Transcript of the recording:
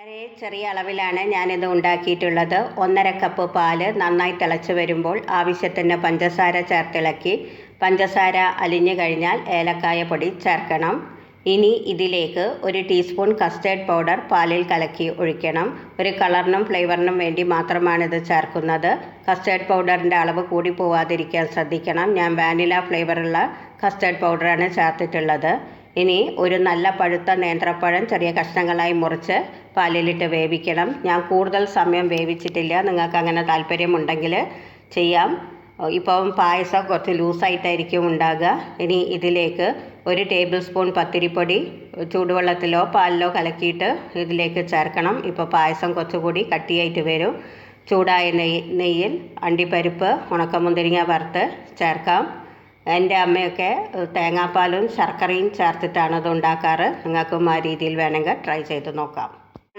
വളരെ ചെറിയ അളവിലാണ് ഞാനിത് ഉണ്ടാക്കിയിട്ടുള്ളത്. 1.5 കപ്പ് പാല് നന്നായി തിളച്ച് വരുമ്പോൾ ആവശ്യത്തിന് പഞ്ചസാര ചേർത്തിളക്കി. പഞ്ചസാര അലിഞ്ഞു കഴിഞ്ഞാൽ ഏലക്കായ പൊടി ചേർക്കണം. ഇനി ഇതിലേക്ക് 1 ടീസ്പൂൺ കസ്റ്റേർഡ് പൗഡർ പാലിൽ കലക്കി ഒഴിക്കണം. ഒരു കളറിനും ഫ്ലേവറിനും വേണ്ടി മാത്രമാണിത് ചേർക്കുന്നത്. കസ്റ്റേർഡ് പൗഡറിൻ്റെ അളവ് കൂടി പോവാതിരിക്കാൻ ശ്രദ്ധിക്കണം. ഞാൻ വാനില ഫ്ലേവറുള്ള കസ്റ്റേർഡ് പൗഡറാണ് ചേർത്തിട്ടുള്ളത്. ഇനി ഒരു നല്ല പഴുത്ത നേന്ത്രപ്പഴം ചെറിയ കഷ്ണങ്ങളായി മുറിച്ച് പാലിലിട്ട് വേവിക്കണം. ഞാൻ കൂടുതൽ സമയം വേവിച്ചിട്ടില്ല. നിങ്ങൾക്ക് അങ്ങനെ താല്പര്യമുണ്ടെങ്കിൽ ചെയ്യാം. ഇപ്പം പായസം കുറച്ച് ലൂസായിട്ടായിരിക്കും ഉണ്ടാകുക. ഇനി ഇതിലേക്ക് 1 ടേബിൾ സ്പൂൺ പത്തിരിപ്പൊടി ചൂടുവെള്ളത്തിലോ പാലിലോ കലക്കിയിട്ട് ഇതിലേക്ക് ചേർക്കണം. ഇപ്പോൾ പായസം കുറച്ചുകൂടി കട്ടിയായിട്ട് വരും. ചൂടായ നെയ്യിൽ അണ്ടിപ്പരിപ്പ് ഉണക്കമുന്തിരിങ്ങ വറുത്ത് ചേർക്കാം. എൻ്റെ അമ്മയൊക്കെ തേങ്ങാപ്പാലും ശർക്കരയും ചേർത്തിട്ടാണ് ഇത് ഉണ്ടാക്കാറ്. നിങ്ങൾക്കും ആ രീതിയിൽ വേണമെങ്കിൽ ട്രൈ ചെയ്ത് നോക്കാം.